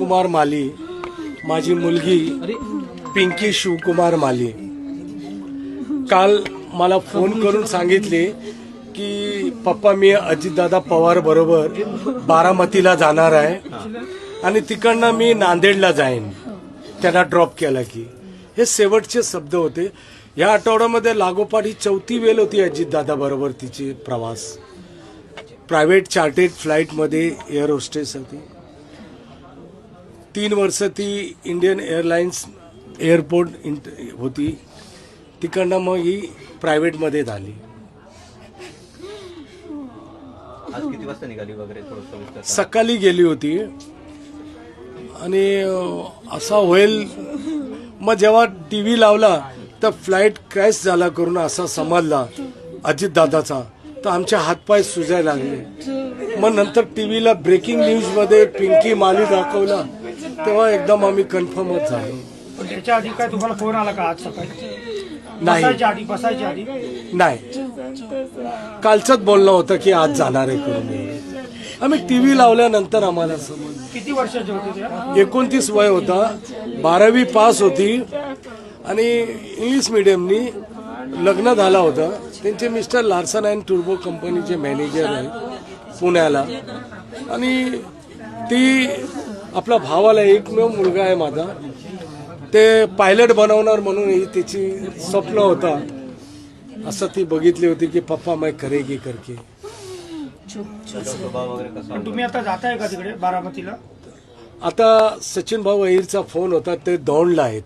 शिवकुमार माली, माझी मुलगी पिंकी शिवकुमार माली काल मला फोन करून सांगितले की पप्पा मी अजितदादा पवार बरोबर बारामतीला जाणार आहे आणि तिकडनं मी नांदेडला जाईन, त्यांना ड्रॉप केला की. हे शेवटचे शब्द होते. या आठवड्यामध्ये लागोपाठ ही 4थी वेळ होती अजितदादा बरोबर तिची प्रवास. प्रायव्हेट चार्टेड फ्लाईटमध्ये एअर होस्टेस होती. 3 वर्ष ती इंडियन एअरलाइन्स एअरपोर्ट होती, तिकडनं मग ही प्रायव्हेटमध्ये झाली. आज किती वाजता निघाली वगैरे थोडं सकाळी गेली होती आणि असा होईल. मग जेव्हा टीव्ही लावला तर फ्लाईट क्रॅश झाला करून असा समजला अजितदादाचा, तर आमचे हातपाय सुजायला लागले. मग नंतर टीव्हीला ब्रेकिंग न्यूजमध्ये पिंकी माली दाखवला, तेव्हा एकदम आम्ही कन्फर्मच झालो. पण त्याच्या आधी काय तुम्हाला फोन आला का आज सकाळी? नाही बसायच्या आधी नाही, कालचंच बोलणं होतं की आज जाणार आहे करून. आम्ही टीव्ही लावल्यानंतर आम्हाला समजलं. किती वर्षाचे होते ते? 29 वय होता, 12वी पास होती आणि इंग्लिश मिडियमनी लग्न झाला होता. त्यांचे मिस्टर लार्सन अँड टुर्बो कंपनीचे मॅनेजर आहे पुण्याला, आणि ती आपला भावाला एकमेव मुलगा आहे माझा, ते पायलट बनवणार म्हणून ही तिची स्वप्न होता. असं ती बघितली होती की पप्पा मैं करेगी करके. स्वभाव वगैरे कसा पण तुम्ही आता जाताय का तिकडे बारामतीला? आता सचिन भाऊ अहिरचा फोन होता, ते दौंडला आहेत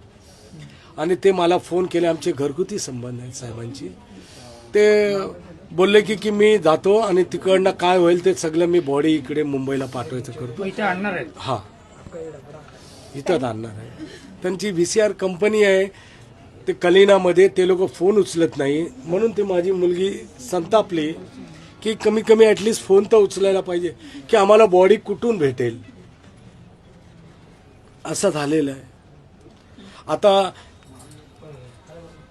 आणि ते मला फोन केले. आमचे घरगुती संबंध आहेत साहेबांची. ते बोलले की मी जातो आणि तिकडनं काय होईल ते सगळं मी बॉडी इकडे मुंबईला पाठवायचं करतो. इथे आणणार आहेत? हा, इथं आणणार आहे. त्यांची VCR कंपनी आहे ते कलिनामध्ये. ते लोक फोन उचलत नाही म्हणून ती माझी मुलगी संतापली की कमी कमी ॲटलिस्ट फोन तर उचलायला पाहिजे की आम्हाला बॉडी कुठून भेटेल. असं झालेलं आहे. आता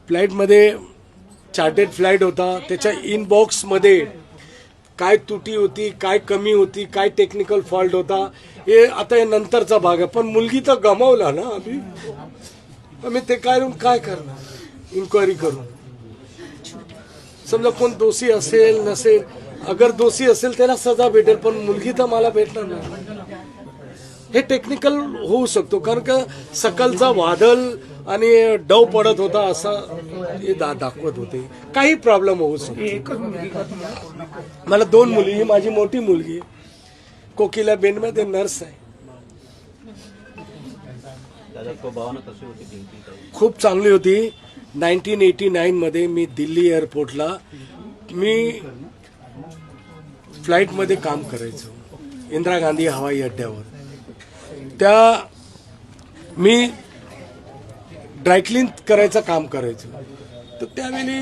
फ्लाईटमध्ये चार्टेड फ्लाईट होता, त्याच्या इनबॉक्समध्ये काय त्रुटी होती, काय कमी होती, काय टेक्निकल फॉल्ट होता, हे आता हे नंतरचा भाग आहे. पण मुलगी तर गमावला ना आम्ही ते काय करणार इन्क्वायरी करून. समजा कोण दोषी असेल नसेल, अगर दोषी असेल त्याला सजा भेटेल, पण मुलगी तर मला भेटणार नाही. हे टेक्निकल होऊ शकतो कारण का सकाळचा वादळ आणि डव पडत होता असं हे दाखवत होते. काही प्रॉब्लेम होऊ शकतो. एकच मुलगी का तुम्हाला? मला 2 मुली, माझी मोठी मुलगी कोकिला बेनमध्ये नर्स आहे. दादा स्वभावानं कशी होती पिंकी? खूप चांगली होती. 1989 मध्ये मी दिल्ली एअरपोर्टला मी फ्लाईटमध्ये काम करायचो, इंदिरा गांधी हवाई अड्ड्यावर. त्या मी ड्रायक्लीन करायचं काम करायचो. तर त्यावेळी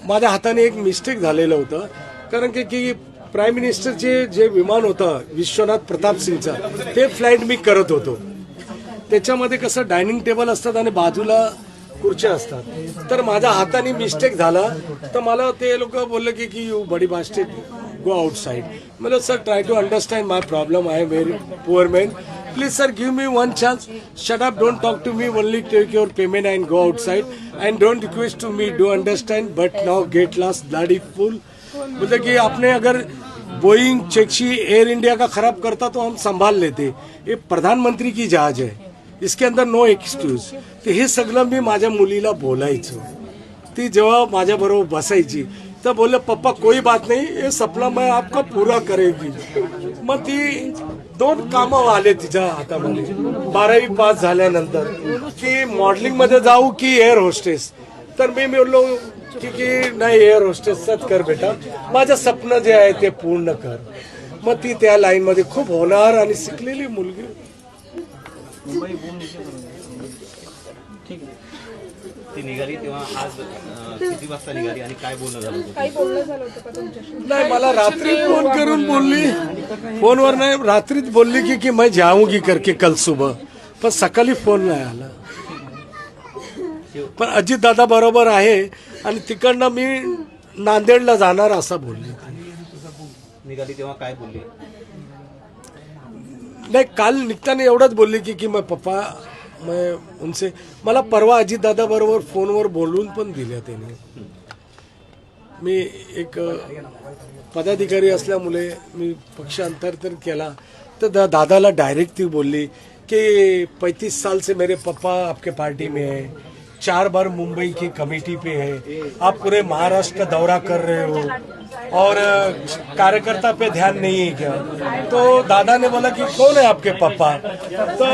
माझ्या हाताने एक मिस्टेक झालेलं होतं कारण की प्राईम मिनिस्टरचे जे विमान होतं विश्वनाथ प्रताप सिंगचं, ते फ्लाईट मी करत होतो. त्याच्यामध्ये कसं डायनिंग टेबल असतात आणि बाजूला खुर्च्या असतात. तर माझ्या हाताने मिस्टेक झाला तर मला ते लोक बोलले की you bloody bastard go outside. मतलब sir try to understand my problem. I am very poor man. Please sir, give me one chance. Shut up, don't talk to me, only take your payment and go outside. And don't request to me, do understand, but now get lost, bloody fool. मतलब कि आपने अगर Boeing चेक्सी air India का खराब करता तो हम संभाल लेते. ये प्रधानमंत्री की जहाज है, इसके अंदर नो एक्सक्यूज. तर हे सगळं मी माझ्या मुलीला बोलायचो. ती जेव्हा माझ्याबरोबर बसायची तर बोलले पप्पा कोई बात नहीं, ये सपना मैं आपका पूरा करेगी. मग ती 2 कामं आले तिच्या हातामध्ये 12वी पास झाल्यानंतर की मॉडेलिंग मध्ये जाऊ की एअर होस्टेस. तर मी बोललो की नाही एअर होस्टेसच कर बेटा, माझं स्वप्न जे आहे ते पूर्ण कर. मग ती त्या लाईन मध्ये खूप होणार आणि शिकलेली मुलगी. ती निघाली तेव्हा आज किती वाजता निघाली आणि काय बोलणं झालं होतं? काही बोलणं झालं होतं का तुमच्याशी? नाही, मला रात्री फोन करून बोलली, फोनवर नाही, रात्रीच बोलली की मैं जाऊंगी करके कल सुबह. पण सकाळी फोन नाही आला. पण अजितदादा बरोबर आहे आणि तिकडनं मी नांदेडला जाणार असं बोलली. निघाली तेव्हा काय बोलली? नाही, काल निघताना एवढंच बोलली की मैं पप्पा मैं उनसे, मला परवा अजितदादा बरोबर फोनवर बोलून पण दिल्या त्याने. मी एक पदाधिकारी असल्यामुळे मी पक्षांतर तर केला, तर दादाला डायरेक्ट ती बोलली कि 35 साल से मेरे पापा आपके पार्टी में है, 4 बार मुंबई की कमेटी पे है, आप पूरे महाराष्ट्र दौरा कर रहे हो और कार्यकर्ता पे ध्यान नहीं है क्या. तो दादा ने बोला कि कौन है आपके पापा. तो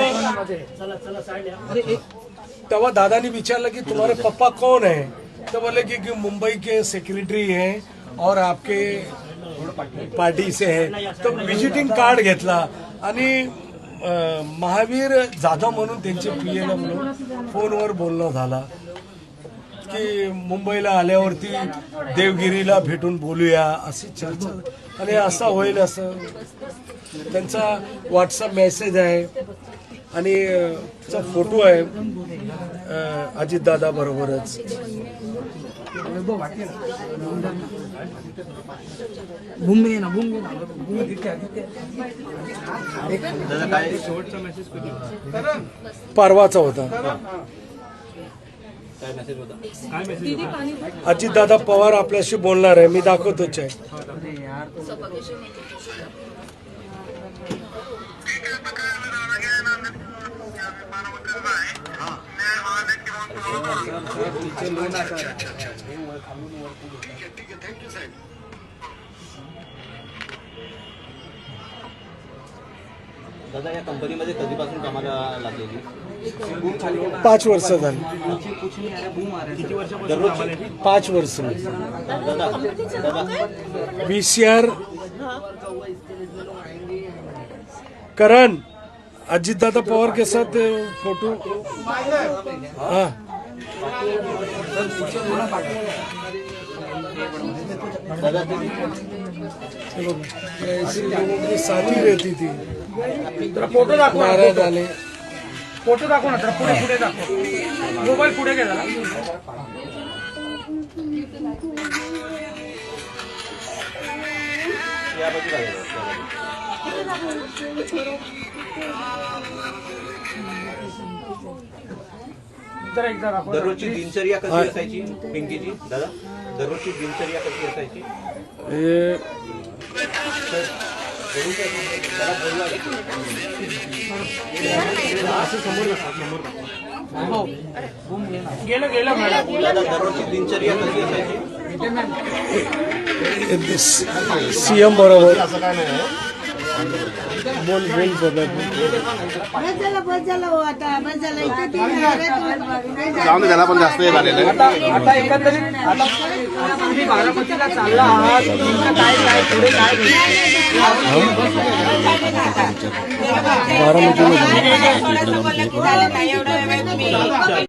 तेव्हा दादाने विचारलं की तुम्हारे पापा कौन है, तो बोले कि मुंबई के सेक्रेटरी हैं और आपके पार्टी से है. तो विजिटिंग कार्ड घेतला आणि महावीर जाधव म्हणून त्यांचे पीएला म्हणून फोनवर बोलणं झाला की मुंबईला आल्यावरती देवगिरीला भेटून बोलूया अशी चर्चा, आणि असं होईल असं त्यांचा व्हॉट्सअप मेसेज आहे आणि त्याचा फोटो आहे अजितदादा बरोबरच. दादा काय शेवटचा मेसेज परवाचा होता. काय मेसेज होता? काय मेसेज? अजितदादा पवार आपल्याशी बोलणार आहे, मी दाखवतोच आहे. दादा या कंपनीमध्ये कधीपासून कामाला लागलेली? 5 वर्ष झाली. किती वर्षापासून? 5 वर्ष. दादा दादा VCR करण अजितदादा पवार के साथ फोटो. हाँ दादा ऐसे लोगों की साथी रहती थी. जरा फोटो दाखव ना, नाराज आले. फोटो दाखव ना, जरा पुढे पुढे दाखव, मोबाईल पुढे घे जरा. या बाजूला आहे. जरा एकदा दाखव. दररोजची दिनचर्या कशी असायची पिंकीची? दादा दररोजची दिनचर्या कशी असायची? हे गेलं गेलं मॅडम. दादा दररोजची दिनचर्या कशी असायची? सीएम बरोबर बोल बोल बाबा बोल. बस झालं हो आता, बस झालं. इथे तीन जाऊन दे, त्याला पण जास्त हे झालेलं आहे. आता एकंदरीत आता तुम्ही बारामतीला चालला आहात, नेमकं काय काय पुढे काय बारामतीला झालं नाही एवढं वेळ तुम्ही